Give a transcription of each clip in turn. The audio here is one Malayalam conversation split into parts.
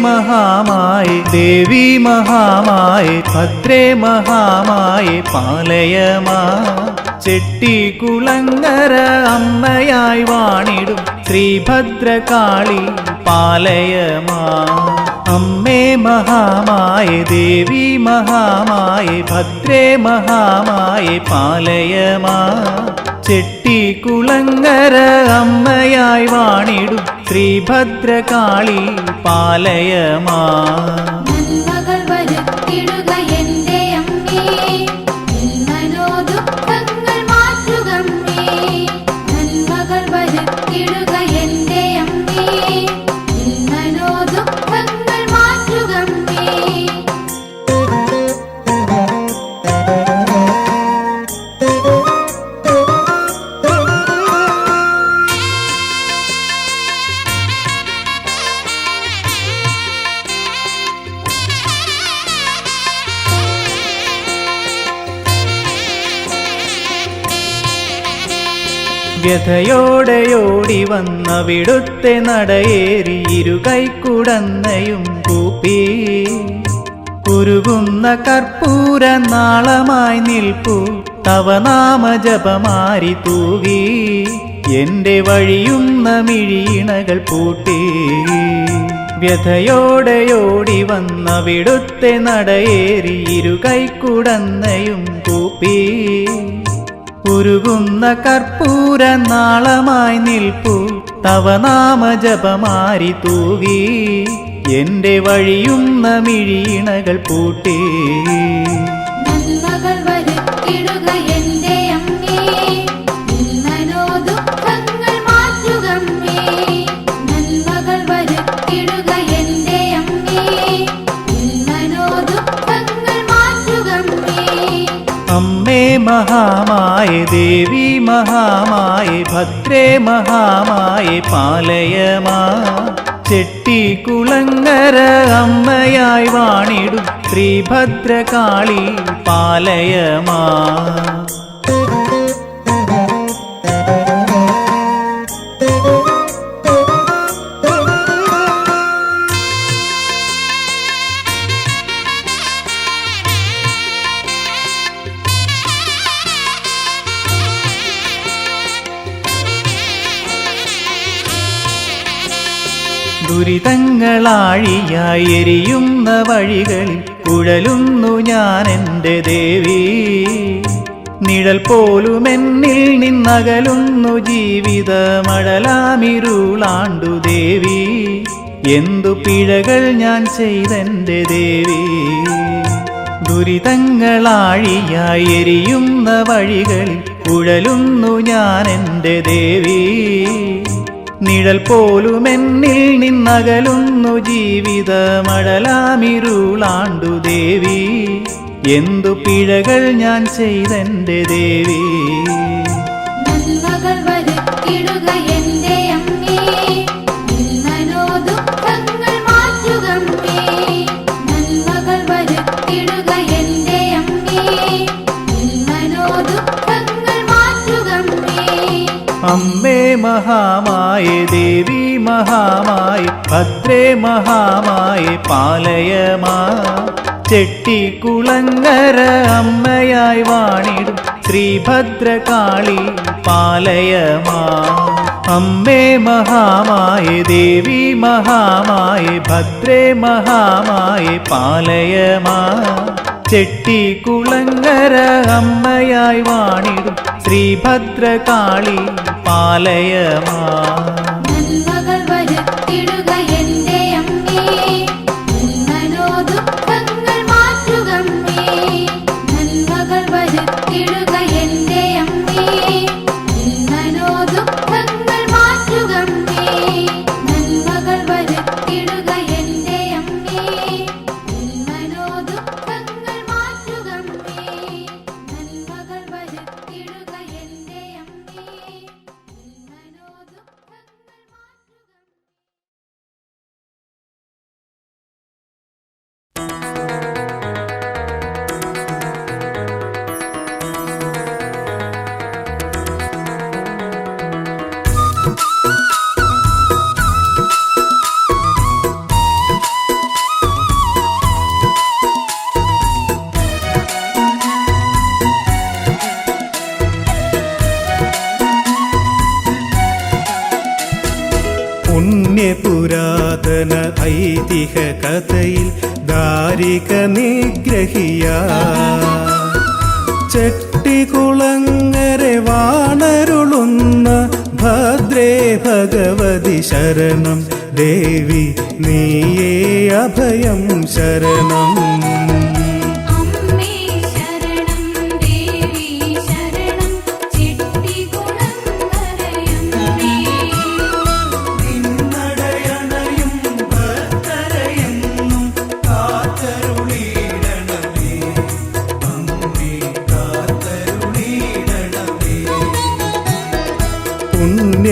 മഹാമായേ ദേവി മഹാമായേ ഭദ്രേ മഹാമായേ പാലയ മാം. ചെട്ടികുളങ്ങര അമ്മയായി വാണിടും ശ്രീഭദ്രകാളി പാലയ മാം. അമ്മേ മഹാമായേ ദേവി മഹാമായേ ഭദ്രേ മഹാമായേ പാലയ മാം. ചെട്ടികുളങ്ങര അമ്മയായി വാണിടും ശ്രീഭദ്രകാളി പാലയ മാം. വ്യഥയോടെയോടി വന്നവിടുത്തെ നടയേറി ഇരുകൈക്കുടന്നയും കൂപ്പി. ഉരുകുന്ന കർപ്പൂര നാളമായി നിൽപ്പു തവ നാമജപമാരി തൂകി. എന്റെ വഴിയുന്ന മിഴീണകൾ പൂട്ടി. വ്യഥയോടെയോടി വന്നവിടുത്തെ നടയേറി ഇരുകൈക്കുടന്നയും കൂപ്പി. ഉരുകുന്ന കർപ്പൂര നാളമായി നിൽപ്പു തവ നാമജപമാരി തൂകി. എന്റെ വഴിയുന്ന മിഴീണകൾ പൂട്ടി. അമ്മേ മഹാമായേ ദേവി മഹാമായേ ഭദ്രേ മഹാമായേ പാലയ മാം. ചെട്ടികുളങ്ങര അമ്മയായി വാണിടും ശ്രീഭദ്രകാളി പാലയ മാം. ദുരിതങ്ങളാഴിയായി എരിയുന്ന വഴികളിൽ ഉഴലുന്നു ഞാൻ എൻ്റെ ദേവി. നിഴൽ പോലും എന്നിൽ നിന്നകലുന്നു ജീവിതമഴലാമിരുളാണ്ടു ദേവി. എന്തു പിഴകൾ ഞാൻ ചെയ്തെൻ്റെ ദേവി. ദുരിതങ്ങളാഴിയായി എരിയുന്ന വഴികളിൽ ഉഴലുന്നു ഞാൻ എൻ്റെ ദേവി. നിഴൽ പോലും എന്നിൽ നിന്നകലുന്നു ജീവിതമഴലാമിരുളാണ്ടു ദേവി. എന്തു പിഴകൾ ഞാൻ ചെയ്തെൻ്റെ ദേവി. അമ്മേ മഹാമായേ ദേവി മഹാമായേ ഭദ്രേ മഹാമായേ പാലയ മാം. ചെട്ടികുളങ്ങര അമ്മയായി വാണിടും ശ്രീഭദ്രകാളി പാലയ മാം. അമ്മേ മഹാമായേ ദേവി മഹാമായേ ഭദ്രേ മഹാമായേ പാലയ മാം. ചെട്ടികുളങ്ങര അമ്മയായി വാണിടും ശ്രീഭദ്രകാളി പാലയ മാം. പുണ്യപുരാതന ഐതിഹ്യ കഥയിൽ ദാരിക നിഗ്രഹിയ ചെട്ടികുളങ്ങരെ വാണരുളുന്ന ഭദ്രേ ഭഗവതി ശരണം ദേവി നീയേ അഭയം ശരണം.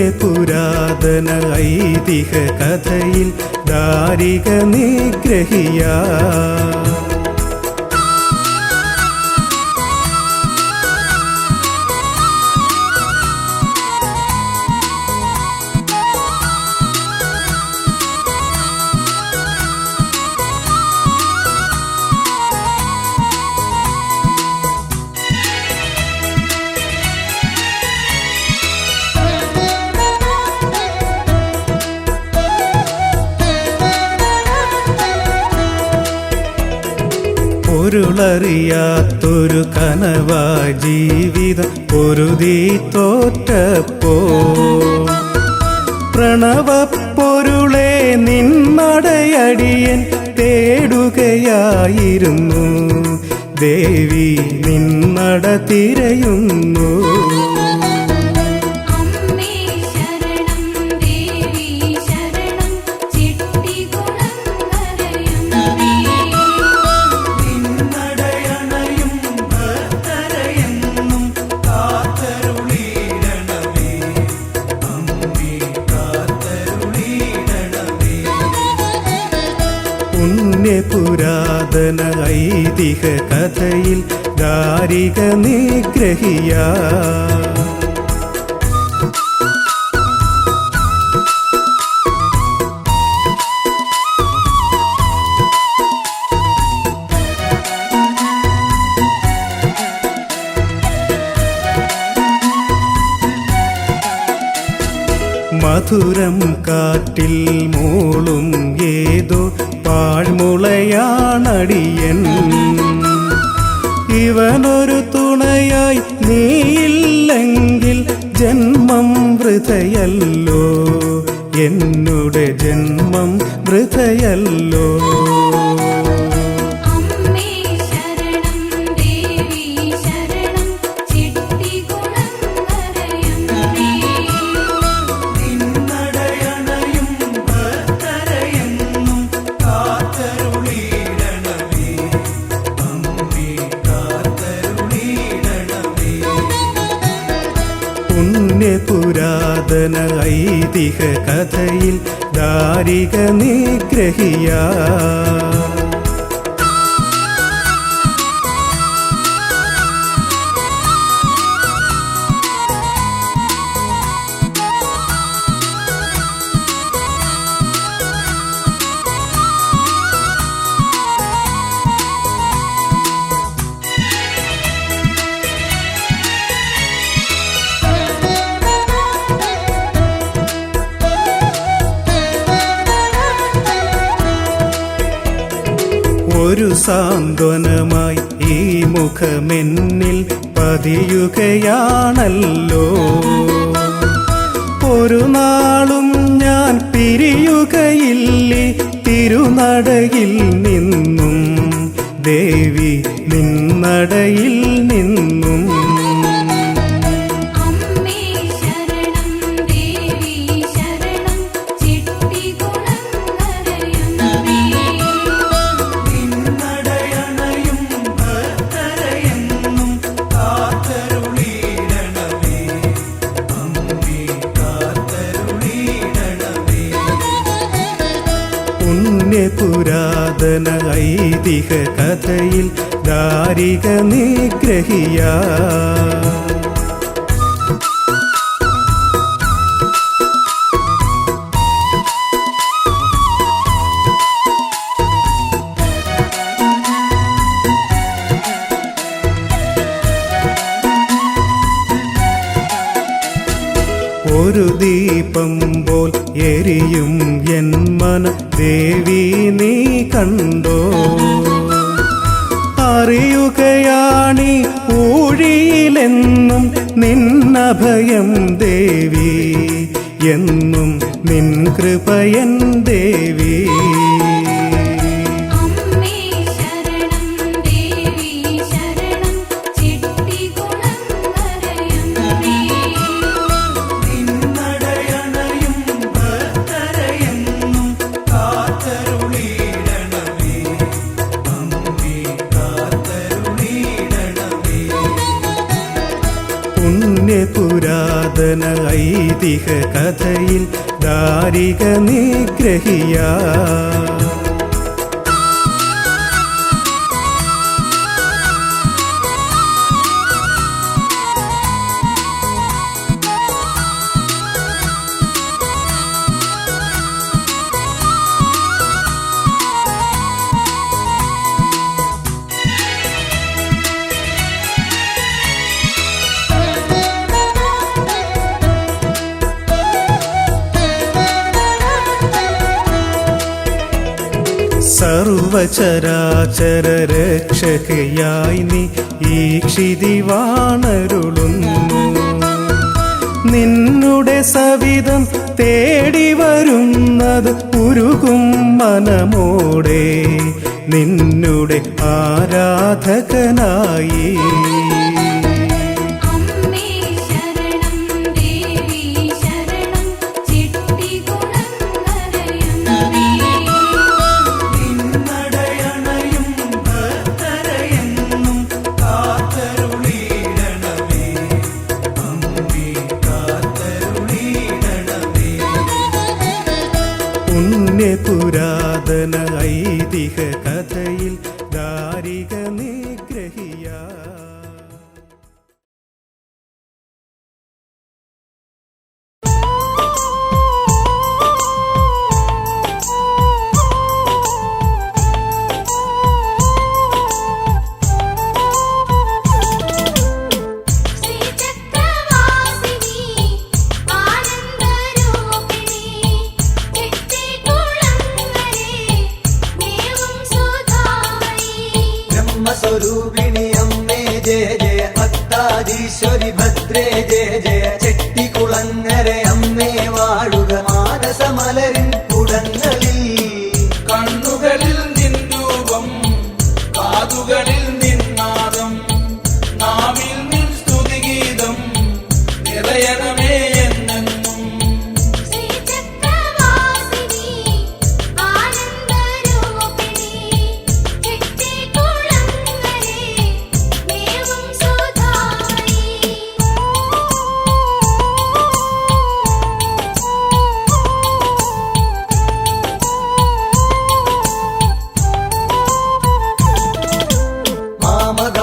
പുണ്യപുരാതന ഐതിഹ്യ കഥയിൽ ദാരിക നിഗ്രഹിയ പൊരുളറിയാത്തൊരു കനവാ ജീവിതം പൊരുതി തോറ്റപ്പോ പ്രണവപ്പൊരുളെ നിന്നടയടിയൻ തേടുകയായിരുന്നു ദേവി നിന്നട തിരയുന്നു. പുണ്യപുരാതന ഐതിഹ്യ കഥയിൽ ദാരിക നിഗ്രഹിയ മധുരം കാറ്റിൽ മൂളും ഏതോ പാഴ്മുളയാണടിയൻ ഇവനൊരു തുണയായി നീയില്ലെങ്കിൽ ജന്മം വൃഥയല്ലോ എന്നുടെ ജന്മം വൃഥയല്ലോ. പുണ്യപുരാതന ഐതിഹ്യ കഥയിൽ ദാരിക നിഗ്രഹിയ ഒരു സാന്ത്വനമായി ഈ മുഖമെന്നിൽ പതിയുകയാണല്ലോ ഒരു നാളും ഞാൻ പിരിയുകയില്ലേ തിരുനടയിൽ നിന്നും ദേവി നിന്നടയിൽ നിന്നും. പുണ്യപുരാതന ഐതിഹ്യ കഥയിൽ ദാരിക നിഗ്രഹിയ ഒരു ദീപം പോൽ എരിയും എൻ മന ദേവി നീ കണ്ടോ. അറിയുകയാണീ ഊഴിയിലെന്നും നിന്നഭയം ദേവി, എന്നും നിൻ കൃപയൻ ദേവി. പുരാതന ഐതിഹ്യ കഥയിൽ ദാരിക നിഗ്രഹിയാ. സർവചരാചര രക്ഷകയായി നീ ഈ ക്ഷിതിവാണരുളുന്നു. നിന്നുടെ സവിധം തേടി വരുന്നത് ഉരുകും മനമോടെ നിന്നുടെ ആരാധകനായി. പുരാതന ഐതിഹ്യ കഥയിൽ ദാരിക നിഗ്രഹിയാ. സ്വരൂപിണി അമ്മേ ജയ ജയ, ഭക്താധീശ്വരി ഭദ്രേ ജയ ജയ, ചെട്ടിക്കുളങ്ങര അമ്മേ വാഴുക മാനസമലരിൻ കുടങ്ങളിൽ. കണ്ണുകളിൽ നിൻ രൂപം, കാതുകളിൽ നിൻ നാദം, നാവിൽ നിൻ സ്തുതിഗീതം നിറയണമേ എന്നെന്നും.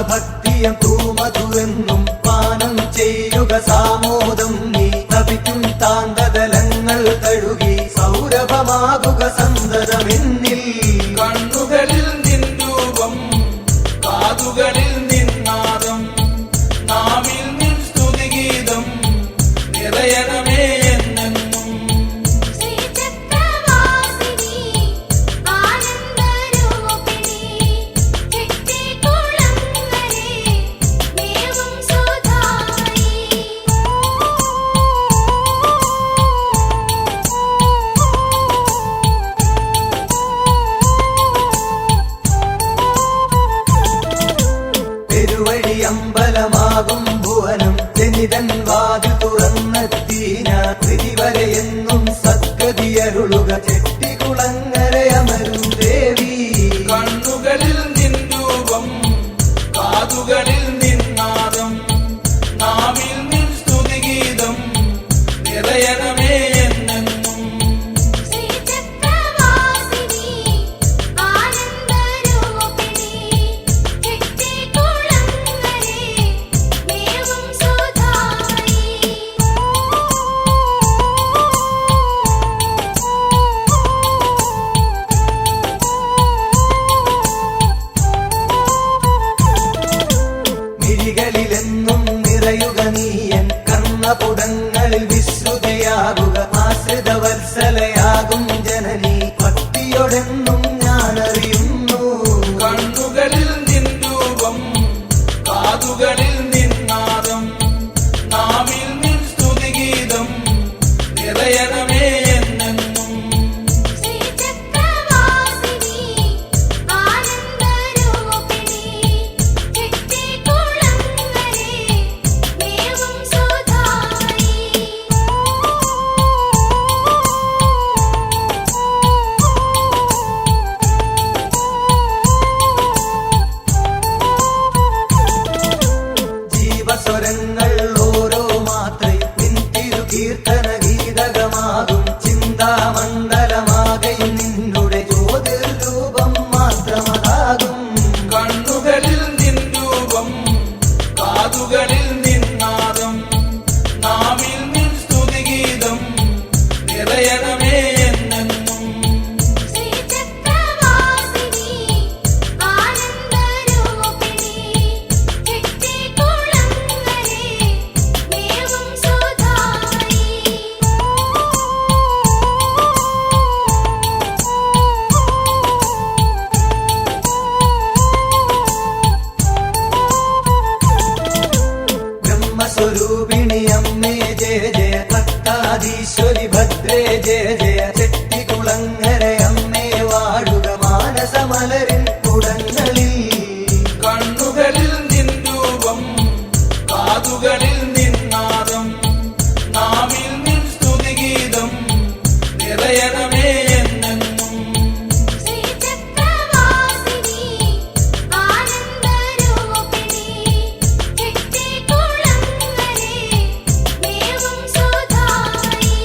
ഭക്തിയം തൂമധുവെന്നും പാനം ചെയ്യുക സാമോദം നീ. തപിക്കും താന്തതലങ്ങൾ കഴുകി സൗരഭമാകുക സന്തതമെന്നിൽ. കണ്ണുകളിൽ നിൻ രൂപം, കാതുകളിൽ നിൻ നാദം, നാവിൽ നിൻ സ്തുതിഗീതം നിറയണമേ എന്നെന്നും. അമ്പലമാകും ഭുവനം ജനിതൻ വാതിൽ തുറന്നെത്തി ഞാൻ. വരെയെന്നും സദ്ഗതിയരുളുക ചെട്ടിക്കുളങ്ങര അമരും ദേവി. കണ്ണുകളിൽ നിൻ രൂപം, കാതുകളിൽ നിൻ നാദം, നാവിൽ നിൻ സ്തുതിഗീതം നിറയണമേ എന്നെന്നും. മിഴികളിലെന്നും നിറയുക നീയൻ, കർണപുടങ്ങളിൽ വിശ്രുത അമ്മേ ജയ ജയ ഭക്താധീശ്വരി ഭദ്രേ ജയ ജയ ചെട്ടികുളങ്ങര അമ്മേ വാഴുക മാനസമലരിൻ കുടങ്ങളിൽ കണ്ണുകളിൽ നിൻ രൂപം കാതുകളിൽ നിന്നാദം നാവിൽ നിൻ സ്തുതിഗീതം നിറയണമേ എന്നെന്നും ശ്രീചക്രവാസിനി ആനന്ദരൂപിണി ചെട്ടികുളങ്ങരേ ദേവം സുധാരി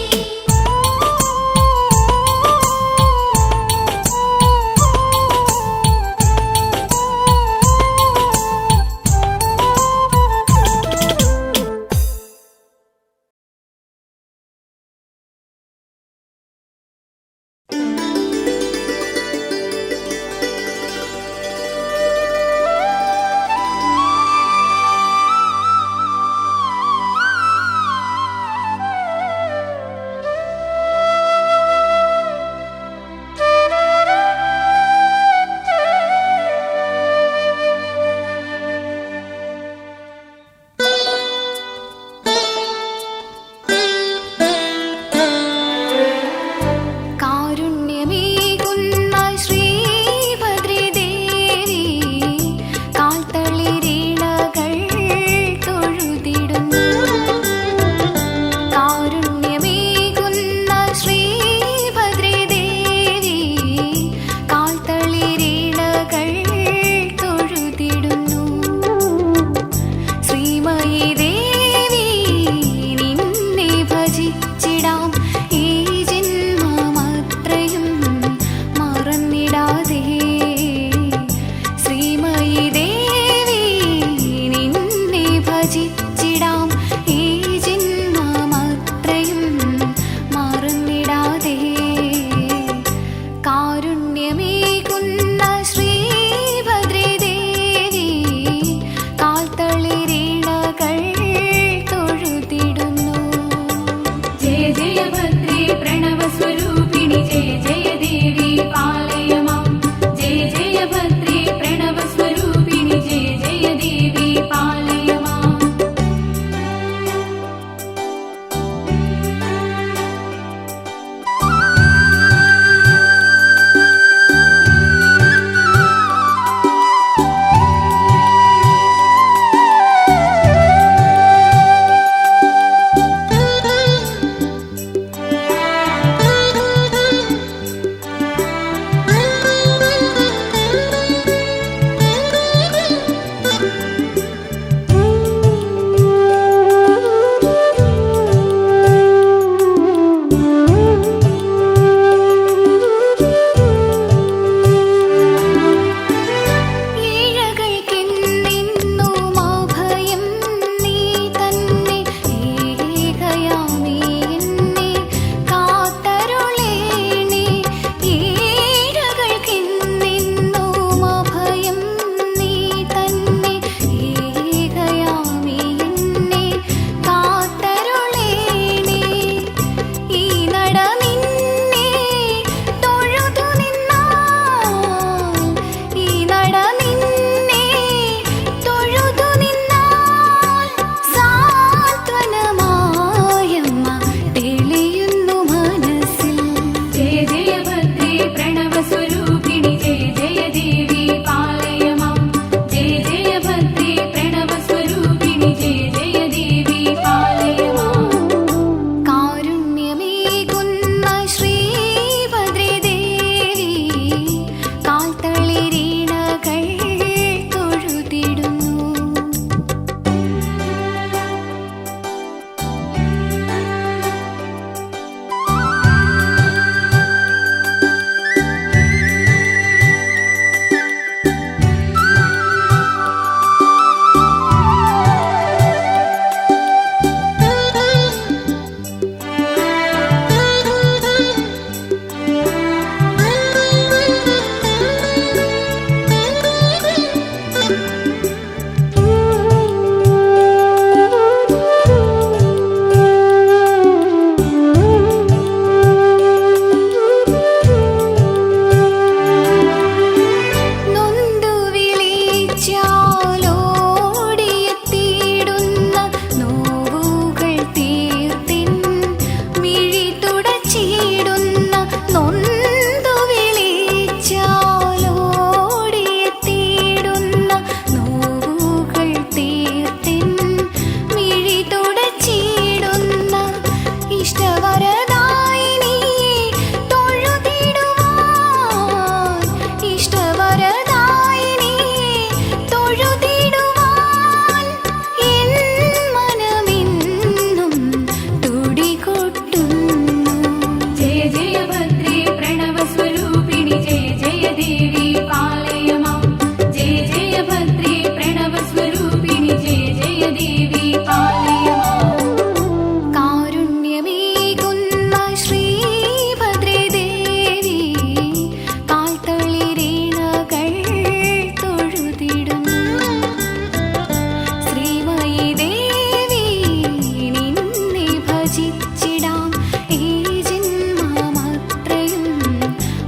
ഭജിച്ചിടാം ഈ ജന്മമത്രയും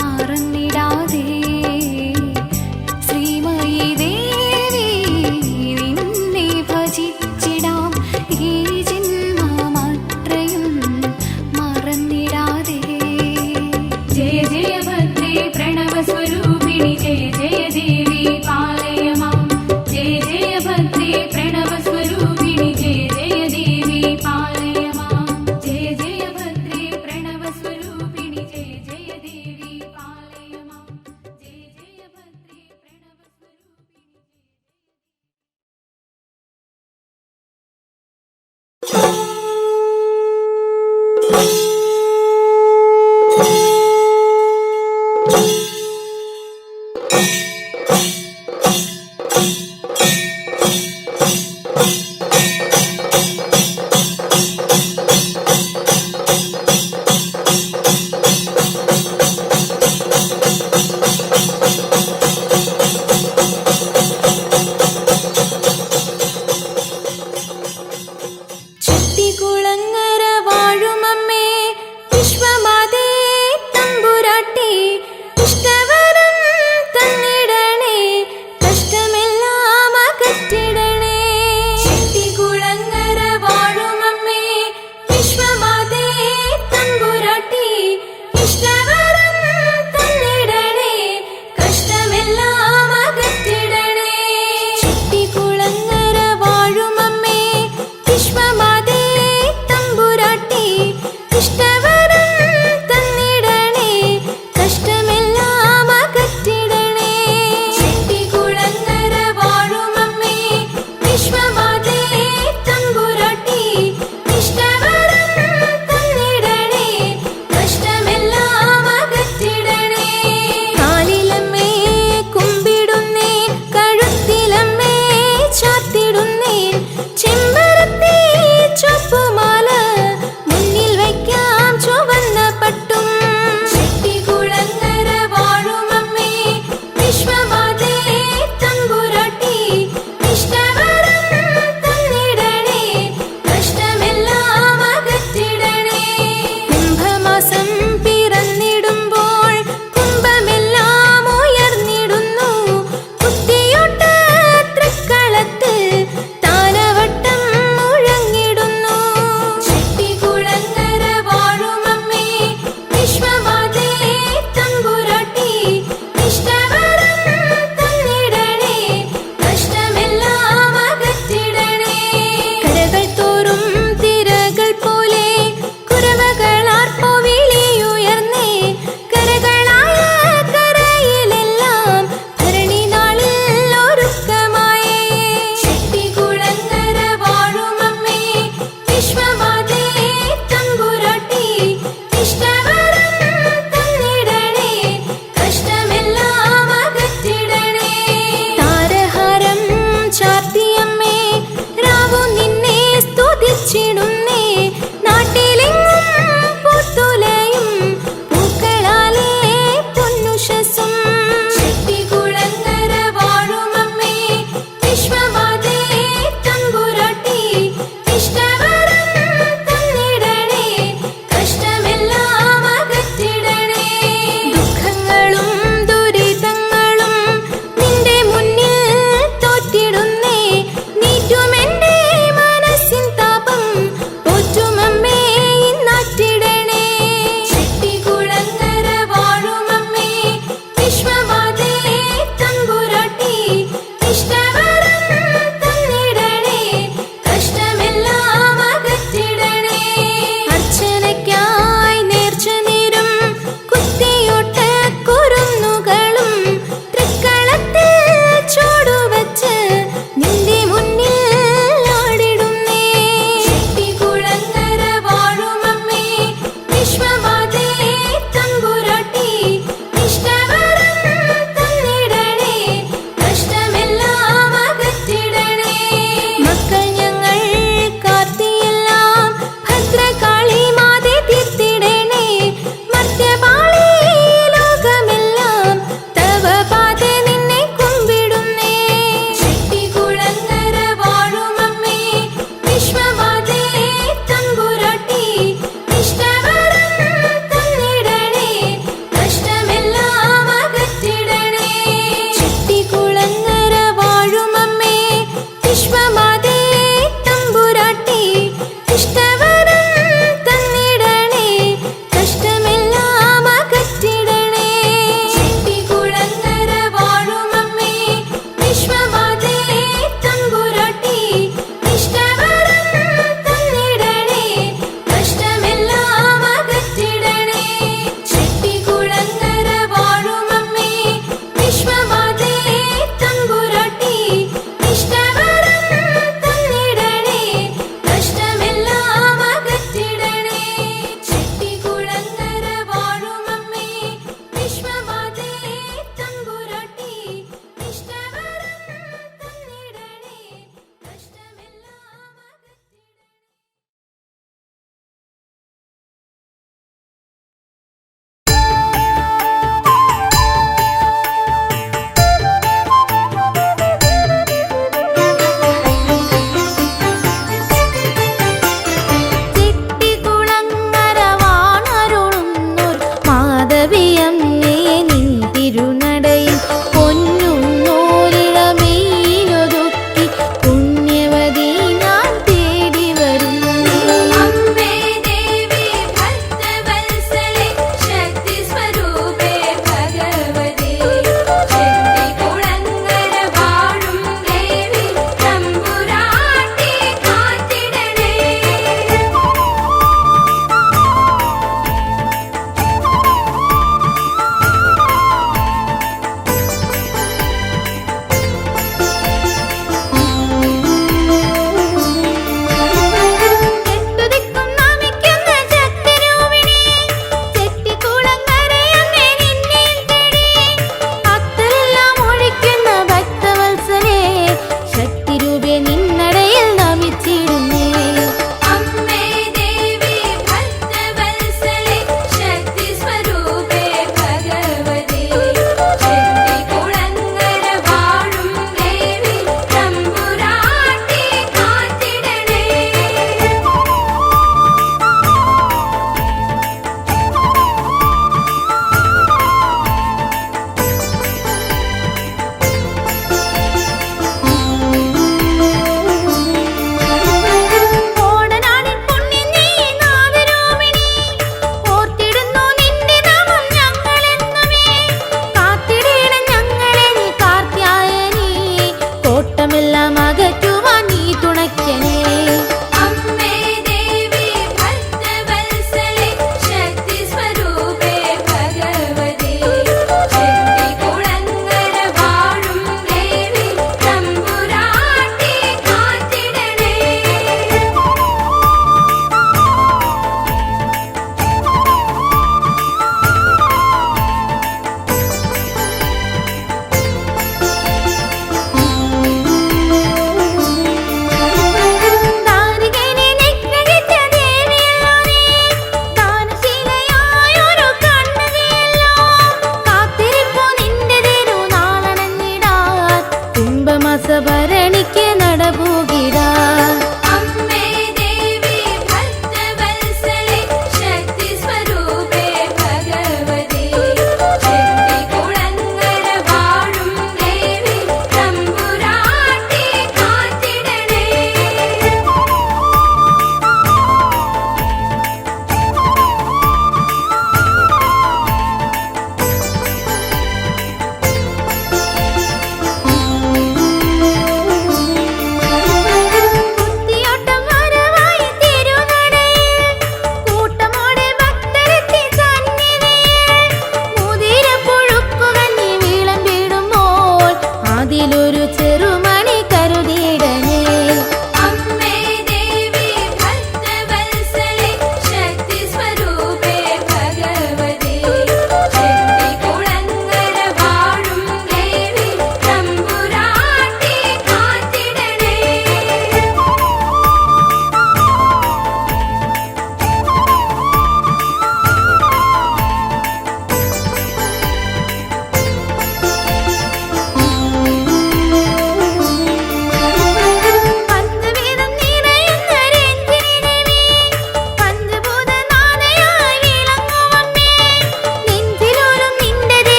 മറന്നിടാതെ. ശ്രീമയി ദേവി നിന്നെ ഭജിച്ചിടാം ഈ ജന്മമത്രയും മറന്നിടാതെ. ജയ ജയ ഭദ്രേ പ്രണവസ്വരൂപിണി ജയ ജയ ദേവി പാലയ മാം. ജയ ജയ ഭദ്രേ പ്രണവസ്വരൂപിണി ജയ ജയ ദേവി പാലയ മാം. ജയ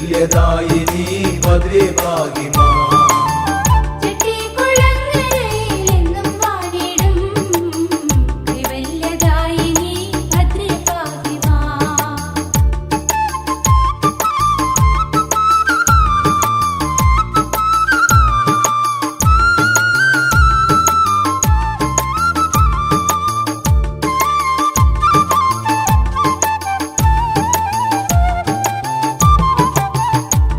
കൈവല്യദായിനി ഭദ്രേ ഭാഗിമാ. ചെട്ടിക്കുളങ്ങരയിലെന്നും വാണിടും കൈവല്യദായിനി ഭദ്രേ ഭാഗിമാ.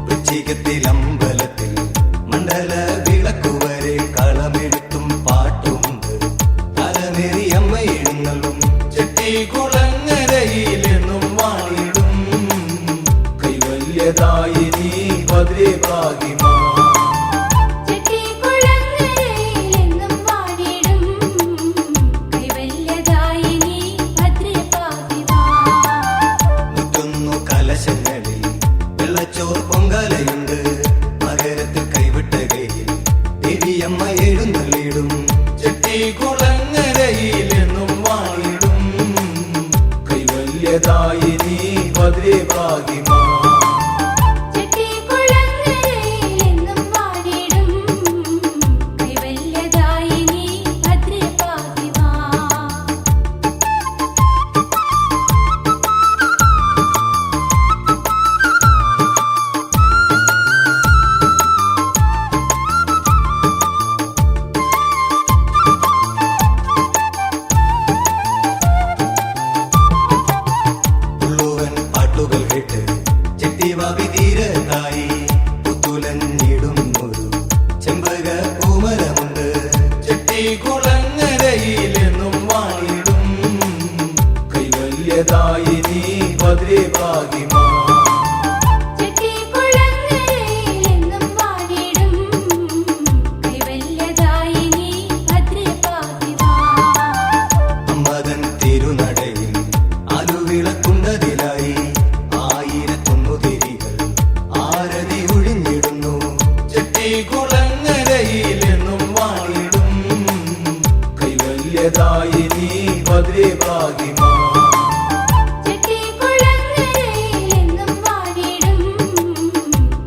വൃശ്ചികത്തിലമ്പലത്തിൽ മണ്ഡല വിളക്കുവരെ കളമെഴുത്തും പാട്ടുമുണ്ട്. തലനെറിയമ്മ എഴുന്നള്ളും ചെട്ടിക്കുളങ്ങരയിലെന്നും വാണിടും കൈവല്യദായിനി ഭദ്രേ ഭാഗിമാ. ചെട്ടിക്കുളങ്ങരയിലെന്നും വാണിടും കൈവല്യദായിനി ഭദ്രേ ഭാഗിമാ. മുറ്റുന്നു കലശങ്ങളിൽ വെള്ളച്ചോർ പൊങ്കലയുണ്ട്. മകരത്തിൽ കൈവിട്ട കൈയിൽ ദേവിയമ്മ എഴുന്നള്ളിടും. ചെട്ടിക്കുളങ്ങരയിലെന്നും വാണിടും കൈവല്യദായിനി ഭദ്രേ ഭാഗിമാ. ചെട്ടിക്കുളങ്ങരയിലെന്നും വാണിടും കൈവല്യദായിനി ഭദ്രേ ഭാഗിമാ. ഉള്ളുവൻ പാട്ടുകൾ കേട്ട് ചെട്ടിവാവി തീരത്തായി പുത്തുലഞ്ഞിടുന്നൊരു ചെമ്പക പൂമരമുണ്ട്. ചെട്ടിക്കുളങ്ങരയിലെന്നും വാണിടും കൈവല്യദായിനി ഭദ്രേ ഭാഗിമാ. ചെട്ടിക്കുളങ്ങരയിലെന്നും വാണിടും കൈവല്യദായിനി ഭദ്രേ ഭാഗിമാ. അമ്മതൻ തിരുനടയിൽ ആലുവിളക്കുന്നതിലായി 1001 തിരികൾ ആരതി ഒഴിഞ്ഞിടുന്നു. ചെട്ടിക്കുളങ്ങരയിലെന്നും വാണിടും കൈവല്യദായിനി ഭദ്രേ ഭാഗിമാ. ചെട്ടിക്കുളങ്ങരയിലെന്നും വാണിടും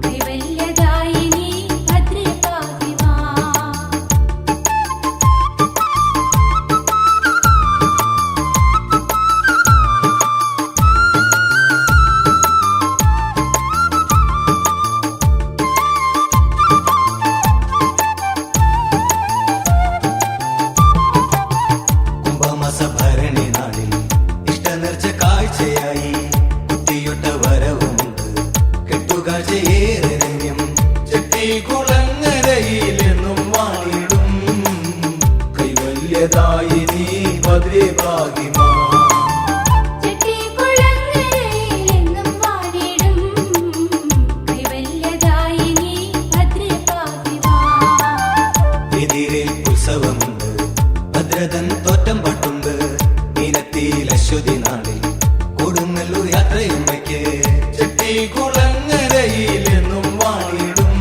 കൈവല്യദായിനി ഭദ്രേ ഭാഗിമാ. കുംഭമാസ ഭരണി നാളിൽ ഇഷ്ടനേർച്ച കാഴ്ചയായി കുത്തിയൊട്ട വരവുമുണ്ട്. കെട്ടുകാഴ്ചയേറെ രമ്യം. ചെട്ടിക്കുളങ്ങരയിലെന്നും വാണിടും കൈവല്യദായിനി ഭദ്രേ ഭാഗിമാ. ചെട്ടിക്കുളങ്ങരയിലെന്നും വാണിടും കൈവല്യദായിനി ഭദ്രേ ഭാഗിമാ. എതിരെ ഉത്സവമുണ്ട്. ഭദ്രതൻ തോറ്റം പാട്ടുണ്ട്. മീനത്തിൽ അശ്വതി നാളിൽ കൊടുങ്ങല്ലൂർ യാത്രയമ്മയ്ക്ക്. ചെട്ടിക്കുളങ്ങരയിലെന്നും വാണിടും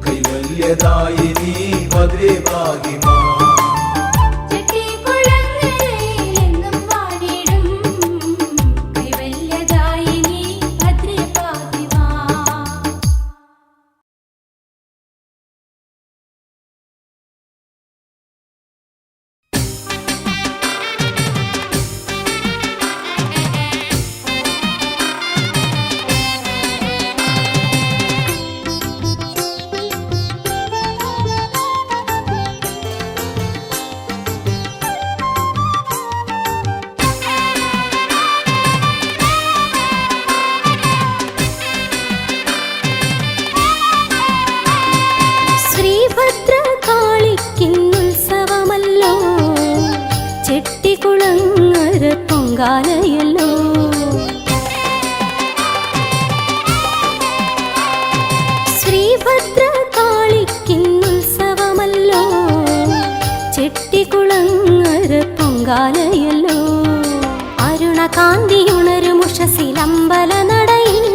കൈവല്യദായിനി ഭദ്രേ ഭാഗിമാ. ചെട്ടിക്കുളങ്ങരയിലെന്നും വാണിടും കൈവല്യദായിനി ഭദ്രേ ഭാഗിമാ. ശ്രീഭദ്രകാളിക്കുത്സവമല്ലോ ചെട്ടിക്കുളങ്ങര പൊങ്കാലയല്ലോ. ശ്രീഭദ്രകാളിക്കുത്സവമല്ലോ ചെട്ടിക്കുളങ്ങര പൊങ്കാലയല്ലോ. അരുണകാന്തിയുണരുമുഷസിലമ്പല നടയിൽ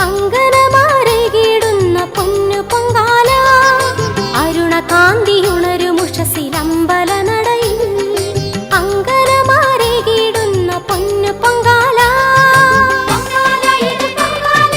അങ്കനമാരകിടുന്ന പൊന്നു പൊങ്കാല. അരുണകാന്തിയുണരുമുഷസിലമ്പല നടയിൽ അങ്കനമാരകിടുന്ന പൊന്നു പൊങ്കാല. പൊങ്കാല ഇത് പൊങ്കാല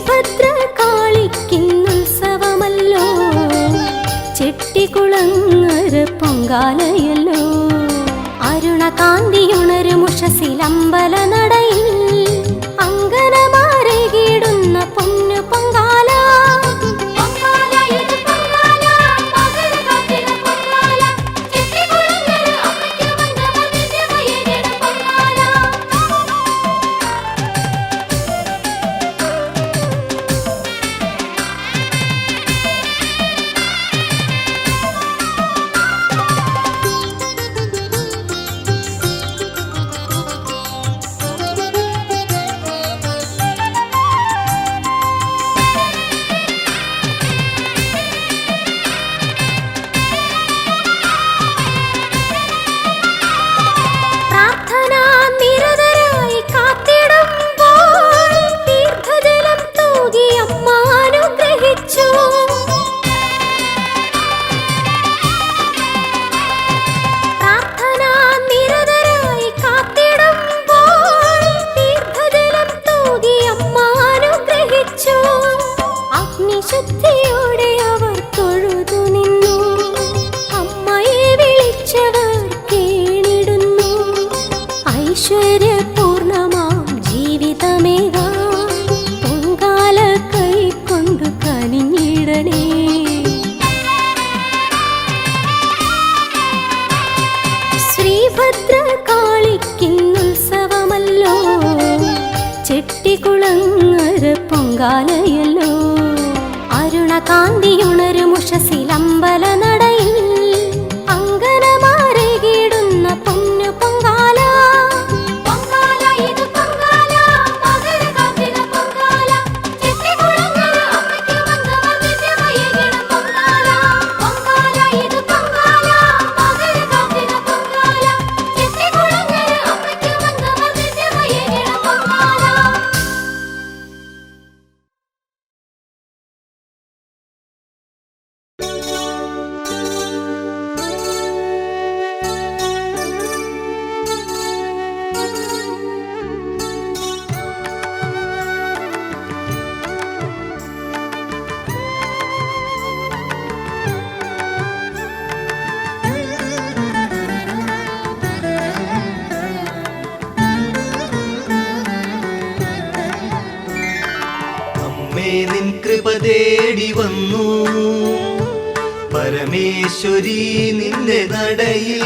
ശ്രീഭദ്രകാളിക്കുന്നുത്സവമല്ലോ, ചെട്ടികുളങ്ങര പൊങ്കാലയല്ലോ. അരുണകാന്തിയുണരുമുഷസിലമ്പല നടയിൽ അങ്കനമാരെ കീടുന്ന പൊന്നു പൊങ്കാല. ശുദ്ധിയോടെ അവർ തൊഴുതു നിന്നു, അമ്മയെ വിളിച്ചവർ കേണിടുന്നു. ഐശ്വര്യപൂർണമാം ജീവിതമേകാൻ പൊങ്കാല കൈക്കൊണ്ടു കനിഞ്ഞിടണേ. ശ്രീഭദ്രകാളിക്കുന്നുത്സവമല്ലോ, ചെട്ടികുളങ്ങര പൊങ്കാലയല്ലോ. അരുണകാന്തിയുണരുമുഷസിലമ്പല നടയിൽ അങ്കനമാരെ കീടുന്ന പൊന്നു പൊങ്കാല. നിൻ കൃപ തേടി വന്നു പരമേശ്വരി നിന്റെ നടയിൽ.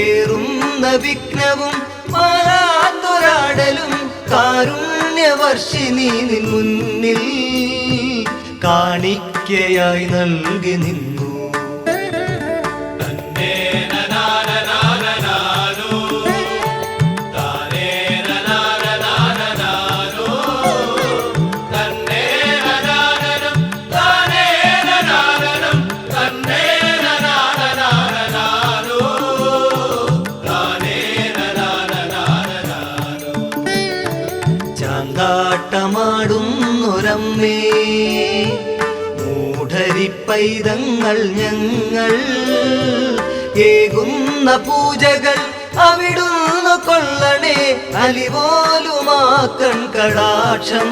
ഏറുന്ന വിഘ്നവും മാറാത്തൊരാടലും കാരുണ്യവർഷിനി നിൻ മുന്നിൽ കാണിക്കയായി നൽകി നിന്നു. ചാങ്കാട്ടമാടുന്നൊരമ്മേ മൂഢരിപ്പൈതങ്ങൾ ഞങ്ങൾ ഏകുന്ന പൂജകൾ അവിടുന്ന് കൊള്ളണേ. അലിപോലുമാക്കൺ കടാക്ഷം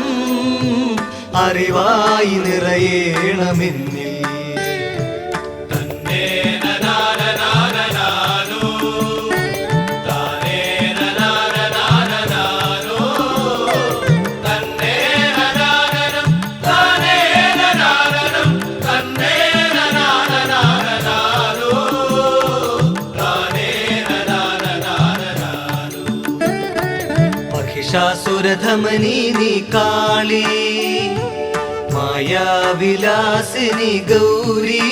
അറിവായി നിറയേണമെന്നിൽ. മഹിഷാസുരധമനി നീ കാളി, മായാവിലാസിനി ഗൗരി.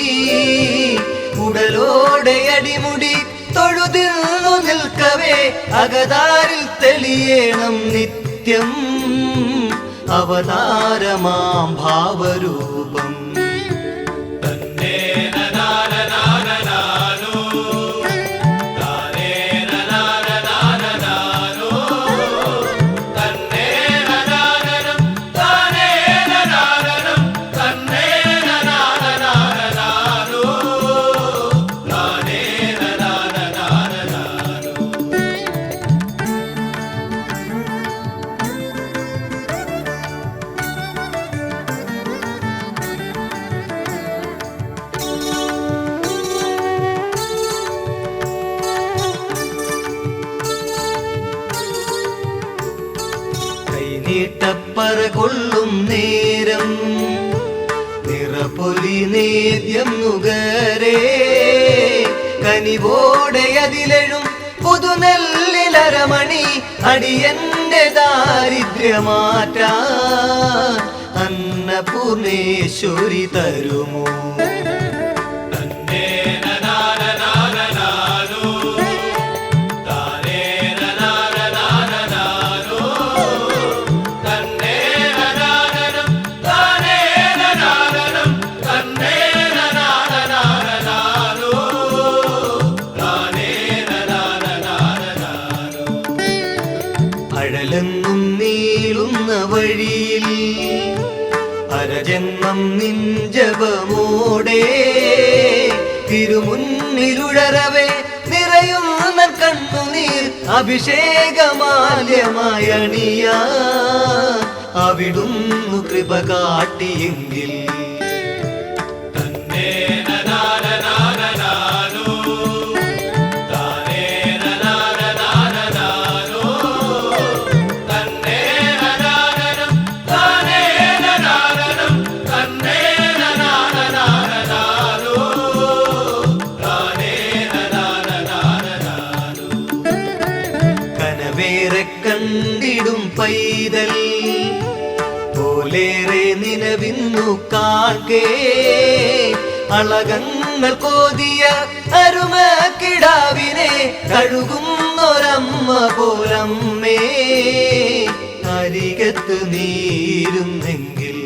ഉടലോടെ അടിമുടി തൊഴുതിന്നു നിൽക്കവേ അകതാരിൽ തെളിയേണം നിത്യം അവതാരമാം ഭാവരൂപം. നീട്ടപ്പറ കൊള്ളും നേരം നിറപൊലി നേദ്യം നുകരേ കനിവോടെ അതിലെഴും പുതുനെല്ലിലരമണി അടിയന്റെ ദാരിദ്ര്യമാറ്റാ അന്നപൂർണേശ്വരി തരുമോ അഴലെങ്ങും നീളുന്ന വഴിയിൽ അരജന്മം നിഞ്ചപമോടെ തിരുമുന്നിലുഴറവേ നിറയുന്ന കണ്ണുനീർ അഭിഷേകമാല്യമായി അണിയാ അവിടുന്നു കൃപ കാട്ടിയെങ്കിൽ കണ്ടിടും പൈതൽ പോലേറെ നിലവിന്നു കാൺകേ അളകങ്ങൾ കോതിയ അരുമ കിടാവിനെ കഴുകുന്നൊരമ്മ പോലമ്മേ അരികത്ത് നീരുന്നെങ്കിൽ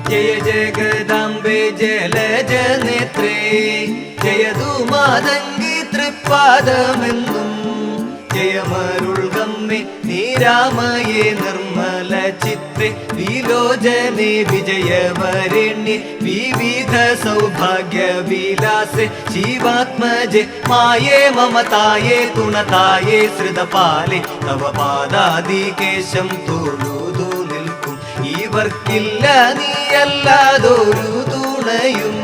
ജയ ജഗദാംബേ ജലജനേത്രേ ജയതു മാതംഗി തൃപ്പാദമെന്നും ജയമരുൾഗമ്മേ നീരാമയേ നിർമ്മല ചിത്രേ വിലോചനേ വിജയവരണ്യേ വിവിധ സൗഭാഗ്യ വിലാസേ ശിവാത്മജേ മായേ മമതായേ തുണതായേ ശ്രുതപാലേ തവ പാദാദികേശം തൊഴുതു നിൽക്കും ഇവർക്കില്ല നീയല്ലാതൊരു തുണയും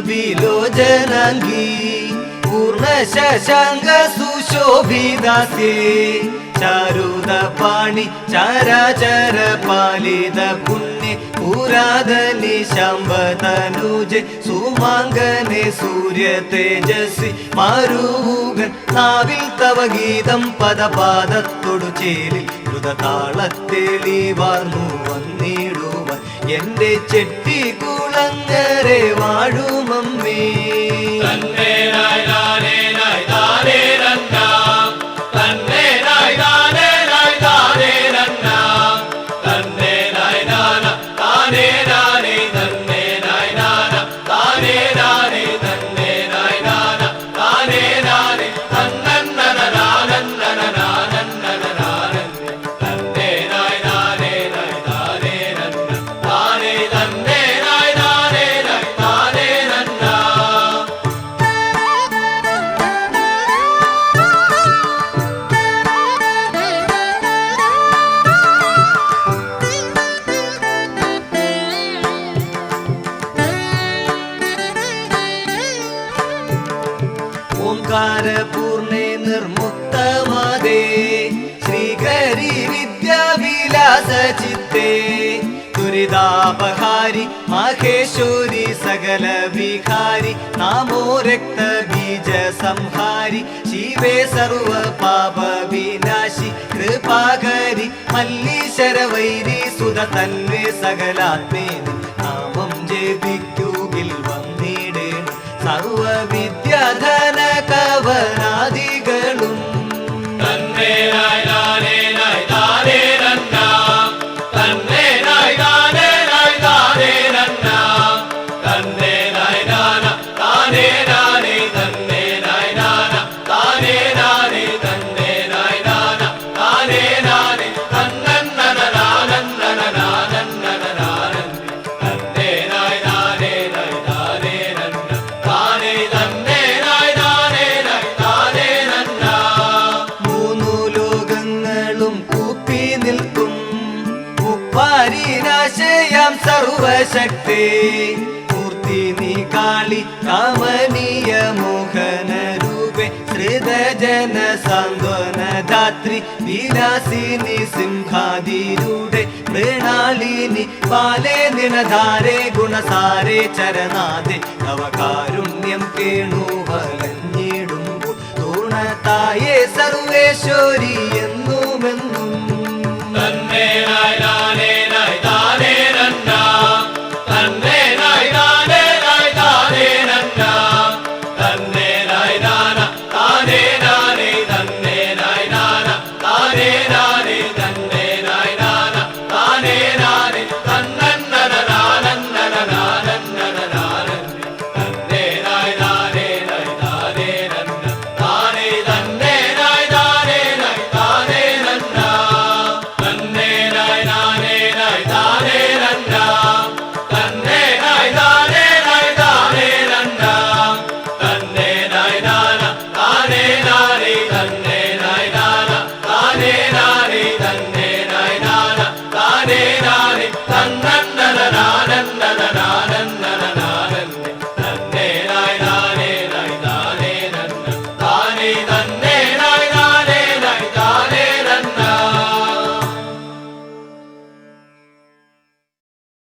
വിലോചനാംഗി പൂർണ്ണ ശശാങ്ക സുശോഭിദാസ്യേ ചാരുത പാണി ചരാചര പാലിത പുണ്യ പുരാതനി ശംഭതനുജെ സുമാംഗനെ സൂര്യ തേജസ്വി മാരൂകൻ നാവിൽ തവ ഗീതം പദപാദത്തോടു ചേരി ദ്രുതതാളത്തേലി വാർന്നു വന്നിടുവാൻ എന്റെ ചെട്ടി കുളങ്ങരെ വാഴുമമ്മേ ഓങ്കാരപൂർണേ നിർമുക്തമതേ ശ്രീകരി വിദ്യാവിലാസ ചിത്തേ ദുരിതാപഹാരി മഹേശ്വരി സകല വിഹാരി നാമോ രക്തബീജ സംഹാരി ശിവേ സർവ പാപ വിനാശി കൃപാകരി മല്ലീശ്വര വൈരി സുത തന്വേ സകലാത്മേന നാമം ജപിക്കുകിൽ വന്നിടേണം സർവ വിദ്യാധന കവനാദികളും ാം സർവശക്തേ മൂർത്തി നീ കാളി കമനീയ മോഹന രൂപേ ഹൃദജന സാന്ത്വന ധാത്രി വിലാസിനി സിംഹാതിരൂഢെ മൃണാളിനി ബാലേ നിനധാരേ ഗുണസാരേ ചരനാഥേ തവ കാരുണ്യം കേണു വലഞ്ഞിടുമ്പോൾ തൂണത്തായേ സർവേശ്വരി എന്നുമെന്നും തന്നെ നായ് താനേ നായ് താനേ നന്ന തന്നെ നായ്